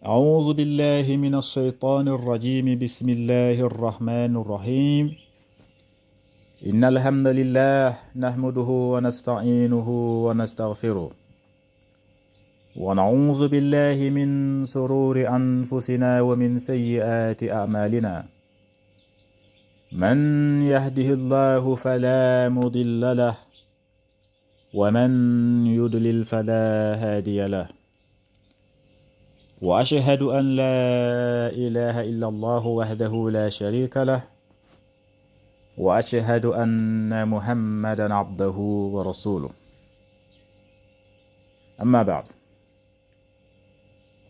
أعوذ بالله من الشيطان الرجيم. بسم الله الرحمن الرحيم. إن الحمد لله نحمده ونستعينه ونستغفره ونعوذ بالله من شرور أنفسنا ومن سيئات أعمالنا. من يهده الله فلا مضل له ومن يضلل فلا هادي له. وأشهد أن لا إله إلا الله وحده لا شريك له وأشهد أن محمدا عبده ورسوله. أما بعد،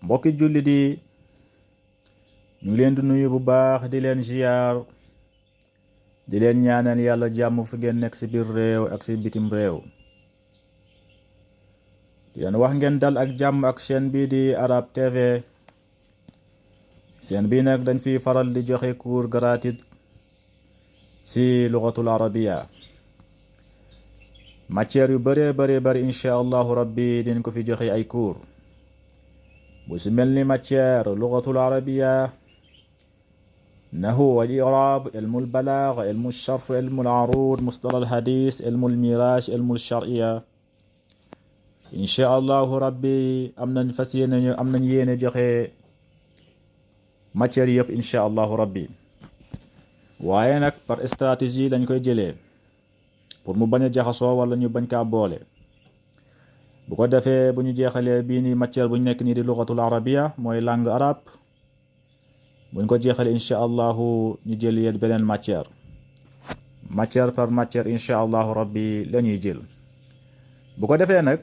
mbokki julli di ñu leen di nuyu bu baax, di leen ziyaar, di leen ñaanal yàlla jàmm fu ngeen nekk ci biir réew ak ci bitim réew. di leen wax ngeen dal ak jàmm ak chaîne bi di Arab TV. chaîne bi nag dañ fi faral di joxe cours gratuit ci lugatul arabiya. matière yu bari insha allahu rabbi din ko fi joxe ay cours. bu ci mel ni matière lugatul arabiya, nahu wal i'rab, ilmul balagh, ilmul sharh, ilmul arud, mustalah al hadith, ilmul miraj, ilmul shar'iyya. insha allahu rabbi am nañ yéene joxe matière yëpp insha allahu rabbi, waaye nag par stratégie lañ koy jëlee pour mu bañ a jaxasoo wala ñu bañ kaa boole. bu ko defee bu ñu jeexalee bii ni matière bu ñu nekk nii di lugatul arabiya mooy langue arabe, buñ ko jeexalee insha allahu ñu jël yéen beneen matière par matière insha allahu rabbi la ñuy jël. bu ko defee nag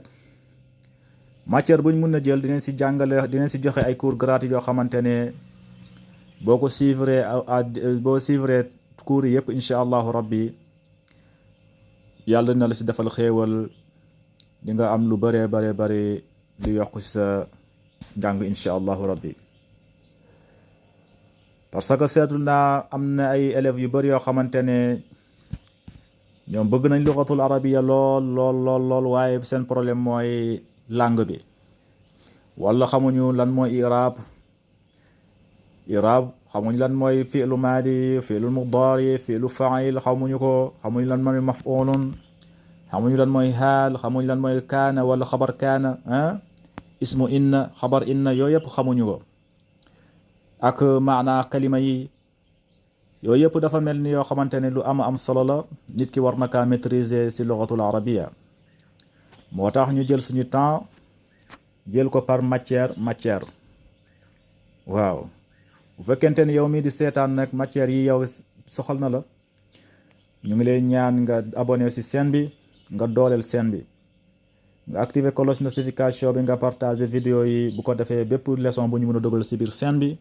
matière buñ mun na jël dinañ ci jàngale, dinañ ci joxe ay cours gratuits yoo xamante ne boo ko suivre boo suivre cours yi yëpp insha allahu rabbi yàlla dina la ci defal xéewal, di nga am lu bari di yokk ci sa njàng insha allahu rabbi. parce que seetlu naa am na ay élèves yu bari yoo xamante ne ñoom bëgg nañ lugatul arabiya lool waaye seen problème mooy langue bi, wala xamuñu lan mooy i'rab xamuñ lan mooy fi'lu maadi, fi'lu mudari, fi'lu fa'il, xamuñu lan mooy maf'ulun, xamuñu lan mooy haal, xamuñ lan mooy kaana wala xabar kaana, ismu inna, xabar inna, yooyu yëpp xamuñu ko, ak maana kalima yi. yooyu yëpp dafa mel ni yoo xamante ne lu am solo la, nit ki war na kaa maîtriser ci lugatul arabiya. moo tax ñu jël suñu temps jël ko par matière. waaw, bu fekkente ni yow mii di seetaan nag matière yi yow soxal na la, ñu ngi lay ñaan nga abonné ci chaîne bi, nga dooleel chaîne bi, nga activer cloche notification bi, nga partager vidéo yi. bu ko defee bépp leçon bu ñu mën a dugal ci biir chaîne bi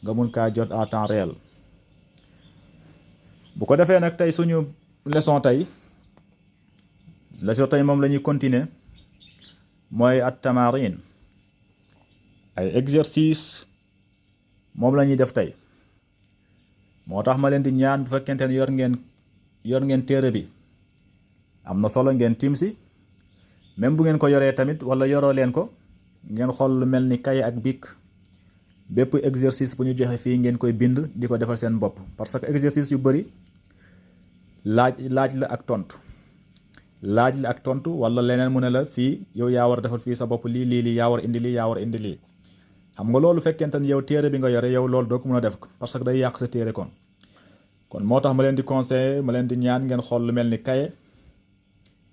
nga mun kaa jot à temps réel. bu ko defee nag tey suñu leçon tey moom la ñuy continuer, mooy at tamarin, ay exercice moom la ñuy def tey. moo tax ma leen di ñaan, bu fekkente ne yor ngeen téere bi, am na solo ngeen tiim si. même bu ngeen ko yoree tamit wala yoroo leen ko, ngeen xool lu mel ni kaye ak bic. bépp exercice bu ñu joxe fii ngeen koy bind di ko defal seen bopp, parce que exercice yu bari laaj la ak tontu wala leneen mu ne la fii yow yaa war a defal fii sa bopp lii yaa war indi lii xam nga loolu fekkente ne yow téere bi nga yore yow loolu doo ko mën a def, parce que day yàq sa téere. kon moo tax ma leen di conseiller, ma leen di ñaan ngeen xool lu mel ni kaye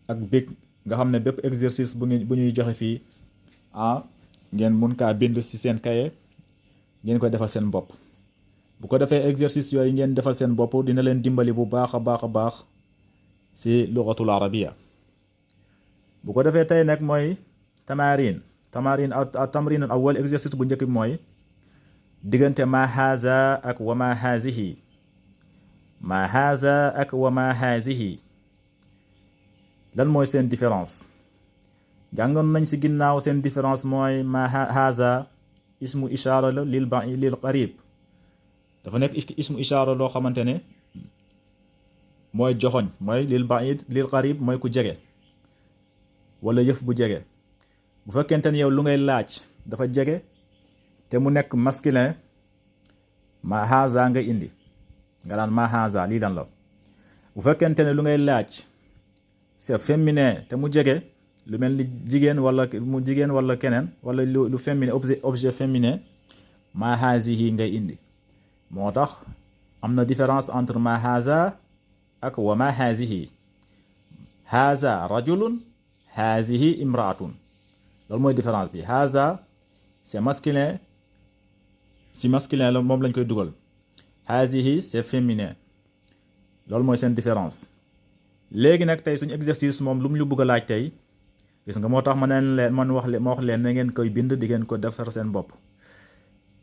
ak bic, nga xam ne bépp exercice bu ñuy joxe fii ngeen mun kaa bind ci seen kaye, ngeen koy defal seen bopp. bu ko defee exercice yooyu ngeen defal seen bopp dina leen dimbali bu baax a baax ci lugatul arabiya. bu ko defee tey nag mooy tamarin tamrin al awwal. exercice bu njëkk bi mooy diggante ma haza ak wa ma hazihi. lan mooy seen différence? jàngoon nañ ci ginnaaw seen différence mooy ma haza ismu ishaara la lil qarib, dafa nekk ismu ishaara loo xamante ne mooy joxoñ, mooy lil qarib mooy ku jege wala yëf bu jege. bu fekkente ne yow lu ngay laaj dafa jege te mu nekk masculin ma haza nga indi nga daan ma haza lii lan la. bu fekkente ne lu ngay laaj c'est féminin te mu jege lu mel ni jigéen wala keneen wala lu féminin objet féminin ma hazihi ngay indi. moo tax am na différence entre ma haza ak wa ma hazihi. haza rajulun hazihi imraatun loolu mooy différence bi. haza c'est masculin, si masculin la moom lañ koy dugal. hazihi c'est féminin. loolu mooy seen différence. léegi nag tey suñu exercice moom lu mu ñu bëgg a laaj tey gis nga moo tax ma wax leen na ngeen koy bind di ngeen ko defar seen bopp.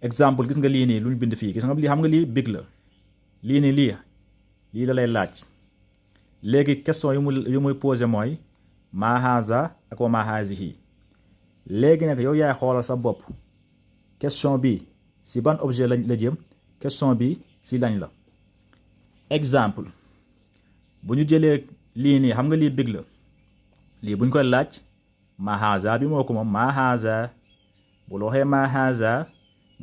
exemple gis nga lii nii lu ñu bind fii gis nga lii xam nga lii big la lii nii lii la lay laaj. léegi question yu muy posé mooy ma haza ak wa ma hazihi. léegi nag yow yaay xoolal sa bopp question bi si ban objet la jëm, question bi si lañ la. exemple bu ñu jëlee lii nii xam nga lii big la lii buñ koy laaj ma haza bi moo ko moom ma haza. bu la waxee ma haza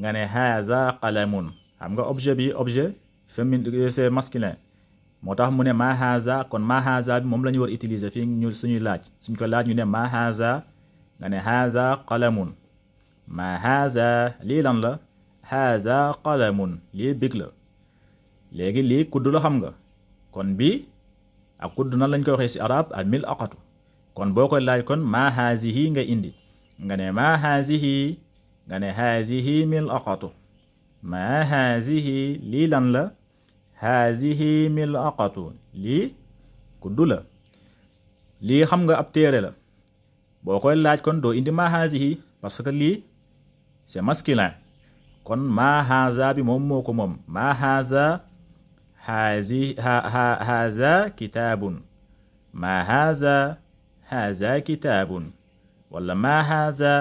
nga ne haza qalamun xam nga objet bi objet féminin c'est masculin moo tax mu ne ma haza kon ma haza bi moom la ñu war utiliser fii ñu suñuy laaj suñ ko laaj ñu ne ma haza nga ne haza qalamun. ma haza lii lan la haza qalamun lii big la. léegi lii kudd la xam nga kon bi ak kudd nan lañ koy waxee ci arab al mil'aqatu. kon boo koy laaj kon ma hazihi nga indi nga ne ma hazihi nga ne hazihi mil'aqatu. ma hazihi lii lan la hazihi mil'aqatu lii kudd la. lii xam nga ab téere la boo koy laaj kon doo indi ma hazihi parce que lii c'est masculin. kon ma haza bi moom moo ko moom ma haza haza kitaabun ma haza kitaabun wala ma haza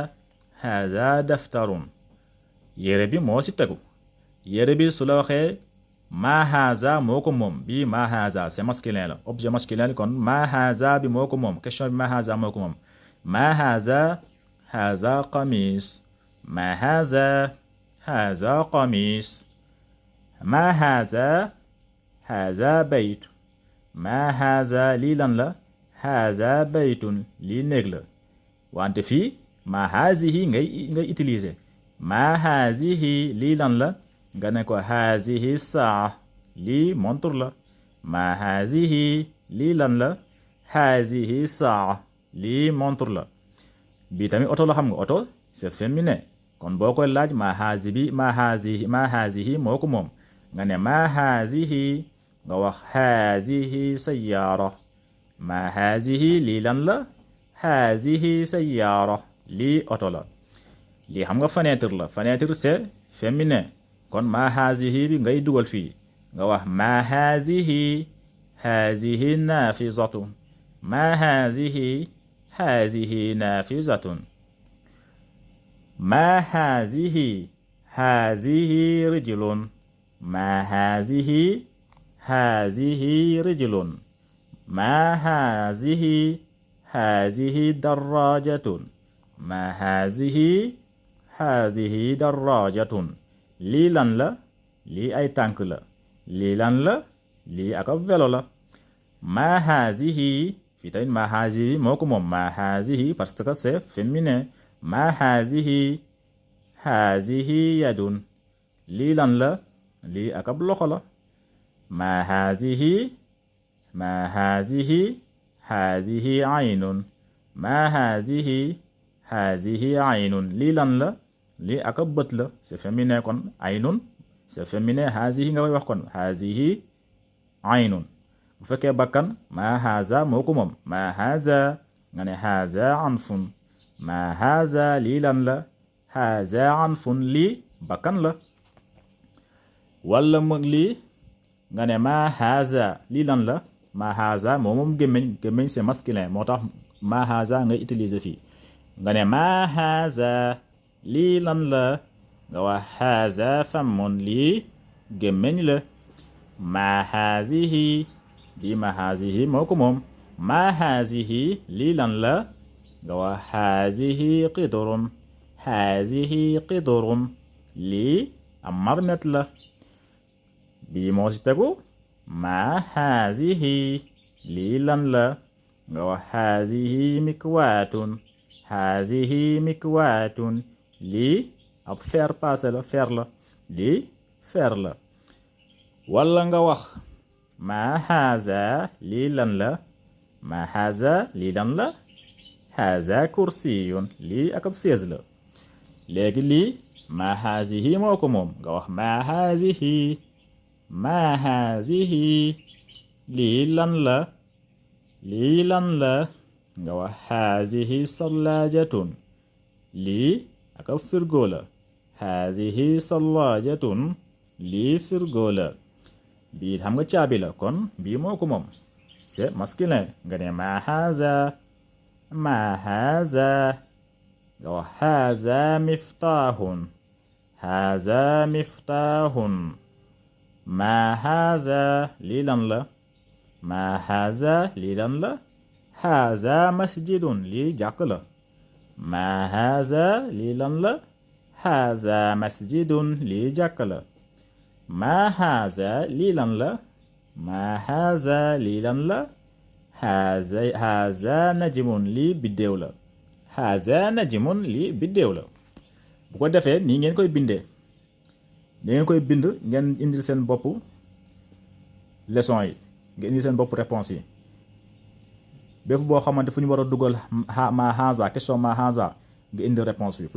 daftarun. yére bi moo si tegu. yére bi su la waxee ma haza moo ko moom bii ma haza c'est masculin la objet masculin kon ma haza bi moo ko moom question bi ma haza moo ko moom. ma haza qamis ma haza qamis. ma haza bayt ma haza lii lan la haza baytun lii néeg la. wante fii ma hazihi ngay utiliser. ma hazihi lii lan la nga ne ko hazihi saa lii montre la. ma hazihi lii lan la hazihi saa lii montre la. bii tamit oto la xam nga oto c'est féminin kon boo koy laaj ma hazihi moo ko moom nga ne ma hazihi nga wax hazihi sayyaara. ma hazihi lii lan la hazihi sayyaara lii oto la. lii xam nga fenêtre la fenêtre c'est féminin kon ma hazihi bi ngay dugal fii nga wax ma hazihi nafizatu. ma hazihi nafizatun. ma hazihi rijlun. ma hazihi rijlun. ma hazihi darajatun. ma hazihi darajatun. lii lan la lii ay tànk la. lii lan la lii ak ab vélo la. ma hazihi fii tamit ma hazihi moo ko moom ma hazihi parce que c'est féminin. ma hazihi yadun. lii lan la lii ak ab loxo la. ma hazihi aynun. ma hazihi aynun. lii lan la lii ak ab bët la c'est féminin kon aynun c'est féminin. hazihi nga koy wax kon hazihi aynun. bu fekkee bakkan ma haza moo ko moom ma haza nga ne haza anfun. ma haza lii lan la haza anfun lii bakkan la. wala lii nga ne ma haza lii lan la ma haza moom gémmiñ c'est masculin moo tax ma haza ngay utiliser fii nga ne ma haza lii lan la nga wax haza famun lii gémmiñ la. ma hazihi bii ma hazihi moo ko moom ma hazihi lii lan la nga wax hazihi qidrun. hazihi qidrun lii am marmet la. bii moo ci tegu maa hazihi lii lan la nga wax hazihi mikwaatun hazihi mikwaatun lii ab fer passé la fer la lii fer la. wala nga wax maa haza lii lan la maa haza lii lan la haza kursiyun lii ak ab chaise la. léegi lii maa hazihi moo ko moom nga wax maa hazihi maa hazihi lii lan la lii lan la nga wax hazihi sallaajatun lii ak ab firgo la hazihi sallaajatun lii firgo la. bii xam nga caabi la kon bii moo ko moom c'est masculin nga ne maa haza maa haza nga wax haza miftaahun haza miftaahun maa haza lii lan la maa haza lii lan la haza masjidun lii jàkk la maa haza lii lan la haza masjidun lii jàkk la. maa haza lii lan la maa haza lii lan la haza najmun lii biddéew la haza najmun lii biddéew la. bu ko defee nii ngeen koy bindee ni ngeen koy bind ngeen indil seen bopp leçon yi ngeen indil seen bopp réponse yi bépp boo xamante fu ñu war a dugal maa haza question maa haza nga indi réponse bi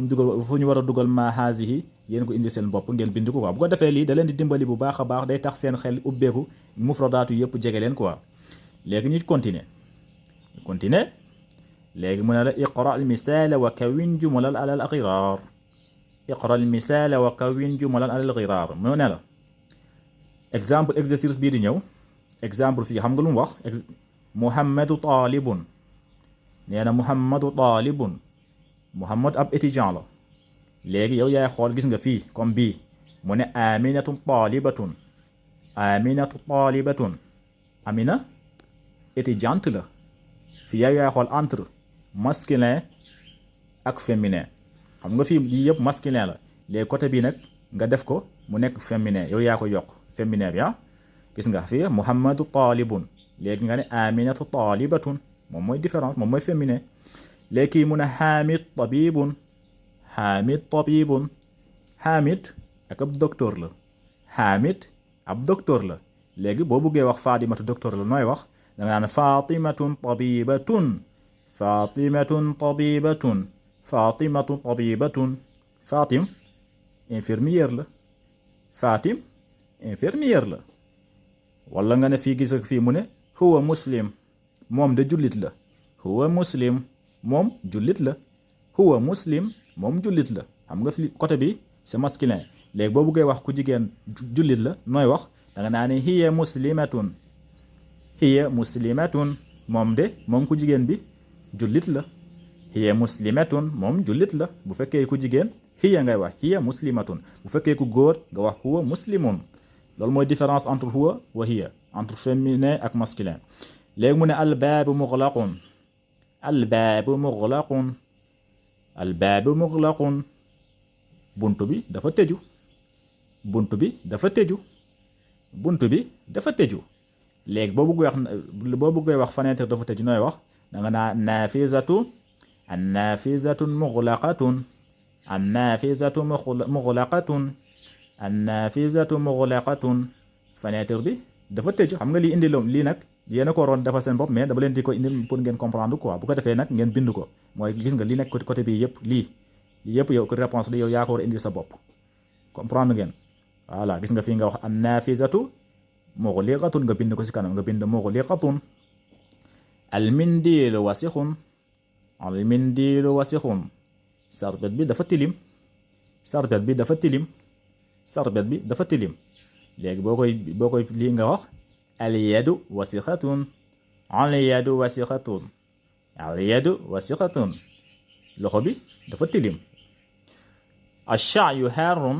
fu ñu war a dugal maa hazihi yéen ko indi seen bopp ngeen bind ko quoi. bu ko defee lii da leen di dimbali bu baax a baax day tax seen xel ubbeeku mufradaatu yëpp jege leen quoi. léegi ñu continuer léegi mu ne la iqra al misala wa kawin jumalan ala al ghiraar iqra al misala wa kawin jumalan ala al ghiraar mu ne la exemple exercice bii di ñëw exemple fii xam nga lu mu wax muhammadu taalibun nee na muhammadu taalibun muhammad ab étudiant la. léegi yow yaay xool gis nga fii comme bii mu ne aminatu taalibatun aminatu taalibatun amina étudiante la. fii yow yaay xool entre masculin ak féminin xam nga fii lii yëpp masculin la léegi côté bii nag nga def ko mu nekk féminin yow yaa ko yokk féminin bi gis nga fii muhammadu taalibun léegi nga ne aminatu taalibatun moom mooy différence moom mooy féminin. léegi mu ne xaamid tabibun xaamid tabibun xaamid ak ab docteur la xaamid ab docteur la. léegi boo buggee wax fatimatu docteur la nooy wax da nga naan fatimatun tabibatun fatimatun tabibatun fatimatun tabibatun fatim infirmière la fatim infirmière la. wala nga ne fii gis ak fii mu ne huwa muslim moom de jullit la huwa muslim moom jullit la huwa muslim moom jullit la. xam nga fi côté bi c'est masculin léegi boo buggee wax ku jigéen jullit la nooy wax da nga naa ne hiya muslimatun hiya muslimatun moom ku jigéen bi jullit la hiya muslimatun moom jullit la. bu fekkee ku jigéen hiya ngay wax hiya muslimatun bu fekkee ku góor nga wax huwa muslimun. loolu mooy différence entre huwa wa hiya entre féminin ak masculin. léegi mu ne albaabu muxlaqun albaabu muxlaqun albaabu muxlaqun bunt bi dafa tëju bunt bi dafa tëju bunt bi dafa tëju. léegi boo bëggee wax fenêtre dafa tëju nooy wax da nga naa naafizatu an naafizatu muxlaqatun an naafizatu muxlaqatun an naafizatu muxlaqatun fenêtre bi dafa tëju. xam nga lii indi loom lii nag yéena ko waroon dafa seen bopp mais dama leen di ko indi pour ngeen comprendre quoi. bu ko defee nag ngeen bind ko mooy gis nga li nekk côté bi yëpp lii yëpp yow ko réponse li yow yaa ko war a indi sa bopp comprendre ngeen. voilà gis nga fii nga wax an naafizatu muxliqatun nga bind ko ci kanam nga bind muxliqatun. al mindiilu wasixun al mindiilu wasixun sarbet bi dafa tilim sarbet bi dafa tilim sarbet bi dafa tilim. léegi boo koy lii nga wax al yadu wasixatun al yadu wasixatun al yadu wasixatun loxo bi dafa tilim. ash-sha'yu harrun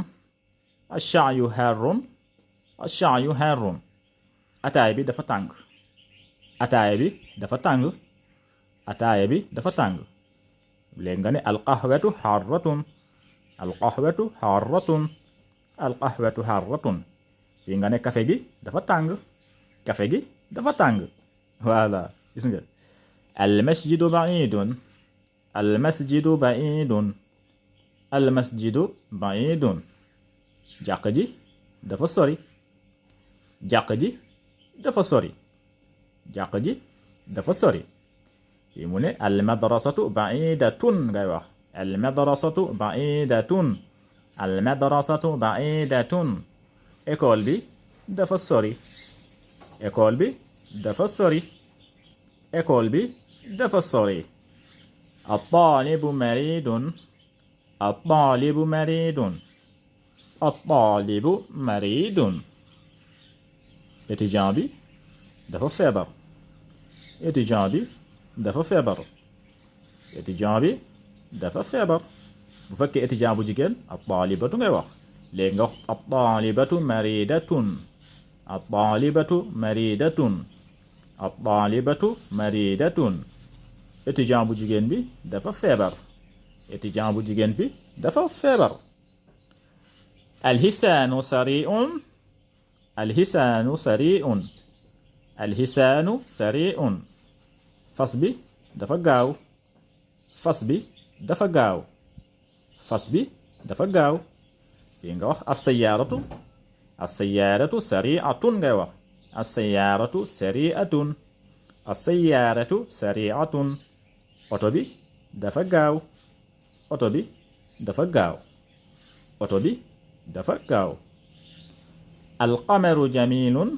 ash-sha'yu harrun ash-sha'yu harrun ataaya bi dafa tàng ataaya bi dafa tàng ataaya bi dafa tàng. léegi nga ne al qahwatu harratun al qahwatu harratun al qahwatu harratun fii nga ne café gi dafa tàng café gi dafa tàng voilà gis nga al masjidu ba'idun al masjidu ba'idun al masjidu ba'idun jàkk ji dafa sori jàkk ji dafa sori jàkk ji dafa sori fii mu ne al madrasatu ba'idatun ngay wax al madrasatu ba'idatun al madrasatu ba'idatun école bi dafa sori école bi dafa sori école bi dafa sori at-talibu maridun at-talibu maridun at-talibu maridun étudiant bi dafa feebar étudiant bi dafa feebar étudiant bi dafa feebar bu fekkee étudiant bu jigéen at-talibatu ngay wax léegi nga wax at-talibatu maridatun at-talibatu maridatun at-talibatu maridatun étudiant bu jigéen bi dafa feebar étudiant bu jigéen bi dafa feebar al-hisaanu sari'un al-hisaanu sari'un al-hisaanu sari'un fas bi dafa gaaw fas bi dafa gaaw fas bi dafa gaaw fii nga wax as-sayyaaratu as-sayyaaratu sari'atun ngay wax as-sayyaaratu sari'atun as-sayyaaratu sari'atun oto bi dafa gaaw oto bi dafa gaaw oto bi dafa gaaw al-qamaru jamilun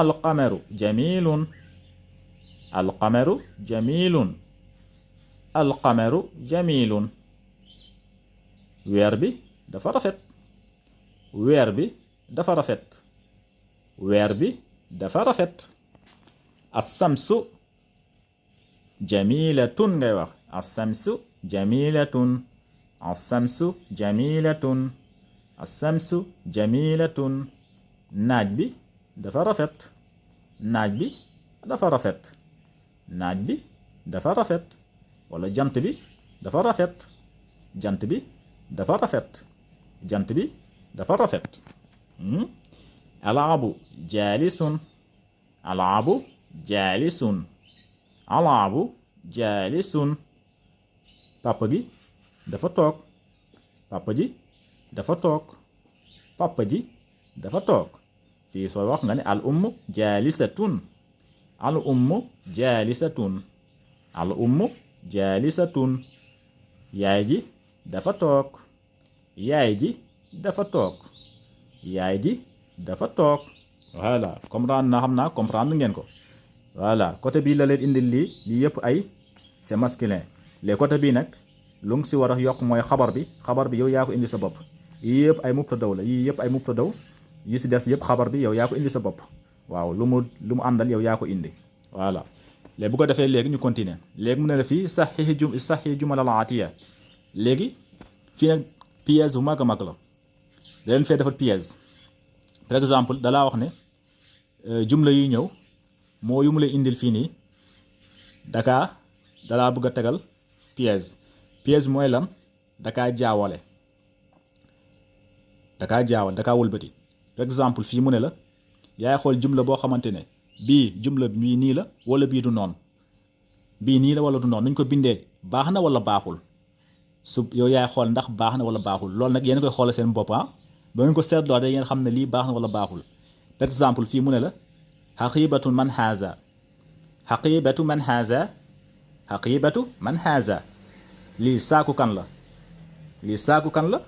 al-qamaru jamilun al-qamaru jamilun al-qamaru jamilun weer bi dafa rafet weer bi dafa rafet weer bi dafa rafet as-samsu jamilatun ngay wax as-samsu jamilatun as-samsu jamilatun as-samsu jamilatun naaj bi dafa rafet naaj bi dafa rafet naaj bi dafa rafet wala jant bi dafa rafet jant bi dafa rafet jant bi dafa rafet alaabu jaalisun alaabu jaalisun alaabu jaalisun papa gi dafa toog papa ji dafa toog papa ji dafa toog fii sooy wax nga ne al ummu jaalisatun al ummu jaalisatun al ummu jaalisatun yaay ji dafa toog yaay ji dafa toog yaay ji dafa toog voilà comprendre na xam naa comprendre ngeen ko voilà côté bii la leen indil lii yëpp ay c'est masculin les côté bii nag lu ngi si war a yokk mooy xabar bi yow yaa ko indi sa bopp yii yëpp ay mubtadaw la yii yëpp ay mubtadaw yi si des yëpp xabar bi yow yaa ko indi sa bopp waaw lu mu àndal yow yaa ko indi voilà léegi bu ko defee léegi ñu continuer léegi mu ne la fii saxiix jumal al atiya léegi fii nag pièce bu mag a mag la da leen fee defal pièce par exemple dalaa wax ne jumla yi ñëw moo yu mu lay indil fii nii dalaa bëgg a tegal pièce mooy lan dakaa jaawale dakaa wëlbati par exemple fii mu ne la yaay xool jumla boo xamante ne bii jumla bii nii la wala bii du noonu bii nii la wala du noonu nuñ ko bindee baax na wala baaxul su yow yaay xool ndax baax na wala baaxul loolu nag yéen koy xoolal seen bopp ba ngeen ko seetloo da ngeen xam ne lii baax na wala baaxul par exemple fii mu ne la xaqibatu man haza xaqibatu man haza xaqibatu man haza lii saaku kan la lii saaku kan la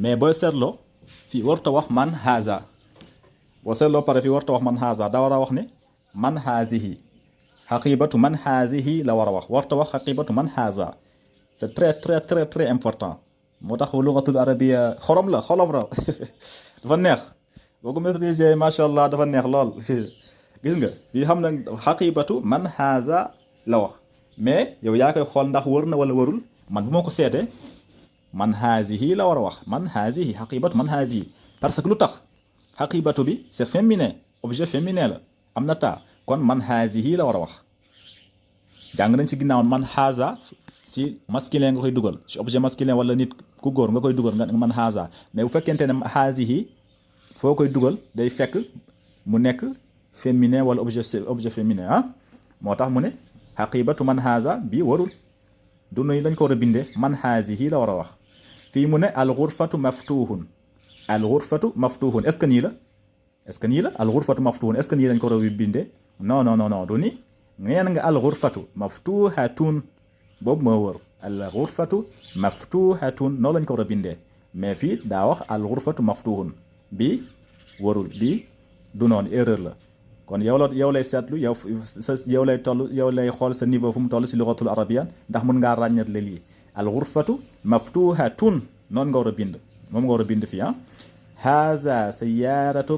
mais booy seetloo fii warta wax man haza boo seetloo pare fii warta wax man haza da war a wax ne man hazihi xaqibatu man hazihi la war a wax warta wax xaqibatu man haza c'est très très très très important moo tax lugatul arabia xorom la dafa neex boo ko maîtriser macha allah dafa neex lool gis nga fii xam na xaqibatu man haza la wax mais yow yaa koy xool ndax wër na wala warul man bu ma ko seetee man hazihi la war a wax man hazihi xaqibatu man hazihi parce que lu tax xaqibatu bi c'est féminin objet féminin la am na taa kon man hazihi la war a wax jàng nañ ci ginnaaw man haza si masculin nga koy dugal si objet masculin wala nit ku góor nga koy dugal nga man haza mais bu fekkente ne hazihi foo koy dugal day fekk mu nekk féminin wala objet féminin moo tax mu ne xaqibatu man haza bii warul du nuy lañ ko war a bindee man hazihi la war a wax fii mu ne al ghurfatu maftuhun est ce que nii la al ghurfatu maftuhun est ce que nii lañ ko war a bindee non du ni neen nga al ghurfatu maftuhatun boobu moo wër al ghurfatu maftuhatun noonu lañ ko war a bindee mais fii daa wax al ghurfatu maftuhun bii warul bii du noonu erreur la kon yow lay seetlu yow lay xool sa niveau fu mu toll si lugatul arabia ndax mun ngaa ràññatle lii al ghurfatu maftuhatun noonu nga war a bind moom nga war a bind fii haza sayyaratu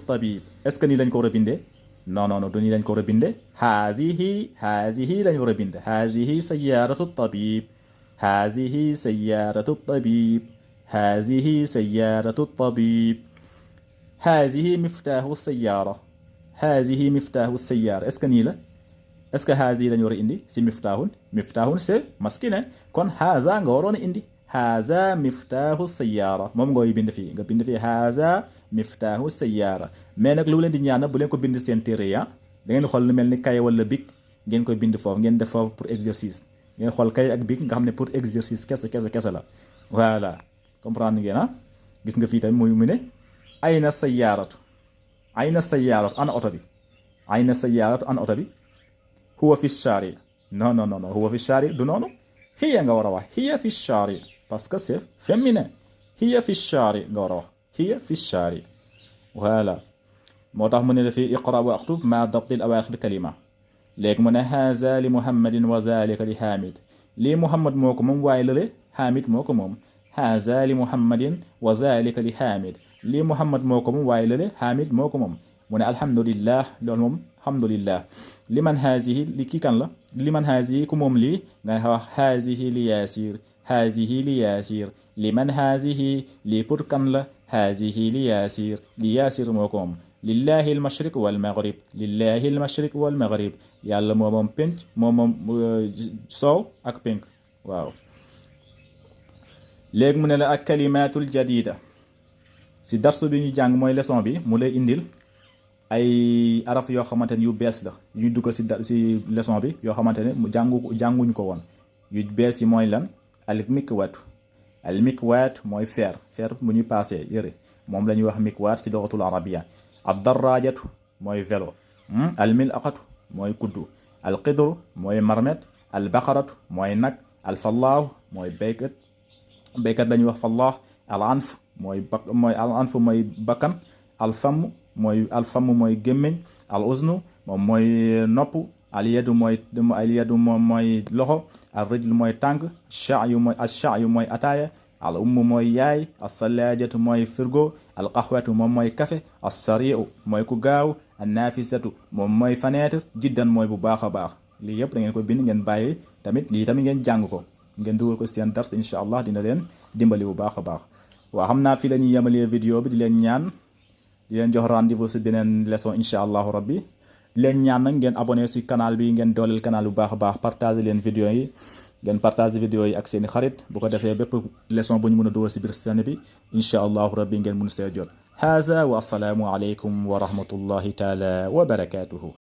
tabib est-ce que nii lañ ko war a bindee non du nii lañ ko war a bindee hazihi lañ war a binde hazihi sayyaratu tabib hazihi miftahu sayyara est-ce que nii la est-ce que hazihi lañ war a indi si miftahun c'est masculin kon haza nga waroon a indi haza miftahu sayyara moom ngooy bind fii nga bind fii haza miftahu sayyara mais nag lu leen di ñaan bu leen ko bind seen téere da ngeen xool lu mel ni kay wala bic ngeen koy bind foofu ngeen def foofu pour exercice ngeen xool kay ak bic nga xam ne pour exercice kese la voilà comprendre ngeen gis nga fii tamit muy mu ne ayna sayyaratu ana oto bi huwa fi shari non huwa fi shari du noonu hiya nga war a wax hiya fi shari parce que c'est féminin hiya fi shari nga war a wax hiya fi shari voilà moo tax mu ne la fi iqra wa aktub ma dabtil awaaxir kalima léegi mu ne haza li muhammadin wa zalika li hamid lii muhammad moo ko moom waaye lale hamid moo ko moom haza li muhammadin wa zalika li hamid lii muhammad moo ko moom waaye lale hamid moo ko moom mu ne alhamdulillah loolu moom alhamdulillah liman hazihi li kii kan la liman hazihi ku moom lii nga wax hazihi li yaasir liman hazihi lii pour kan la hazihi li yaasir moo ko moom lillahi almashriq wal maghrib yàlla moo moom penc moo moom soow ak penk waaw léegi mu ne la ak kalimatul jadida si darsu bi ñu jàng mooy leçon bi mu lay indil ay araf yoo xamante ne yu bees la yu ñu duggal si leçon bi yoo xamante ne mu jànguñu ko woon yu bees yi mooy lan al mikwaat mooy fer bu ñuy passé yëre moom la ñuy wax mikwaat si lugatul arabia ad darajatu mooy vélo al milaqatu mooy kuddu al qidru mooy marmet al baqaratu mooy nag al fallahu mooy béykat la ñuy wax fallah al anf mooy bakkan al famm mooy gémmiñ al uznu moom mooy nopp al yadu moom mooy loxo al rijl mooy tànk sha'yu mooy ataaya al mooy yaay as salajatu mooy firgo al qahwatu moom mooy café as sari'u mooy ku gaaw an nafisatu moom mooy fenêtre jiddan mooy bu baax a baax lii yëpp da ngeen ko bind ngeen bàyyi tamit lii tamit ngeen jàng ko ngeen dugal ko seen dars incha allah dina leen dimbali bu baax a baax waaw xam naa fii la ñuy yemalee vidéo bi di leen ñaan di leen jox rendez-vous si beneen leçon incha allahu rabbi di leen ñaan nag ngeen abonné si canal bi ngeen dooleel canal bu baax a baax partager leen vidéo yi ngeen partager vidéo yi ak seeni xarit bu ko defee bépp leçon bu ñu mën a dugal si biir seen bi incha allahu rabbi ngeen mun see jot haza wa assalaamu aleykum wa rahmatullahi taala wa barakatuhu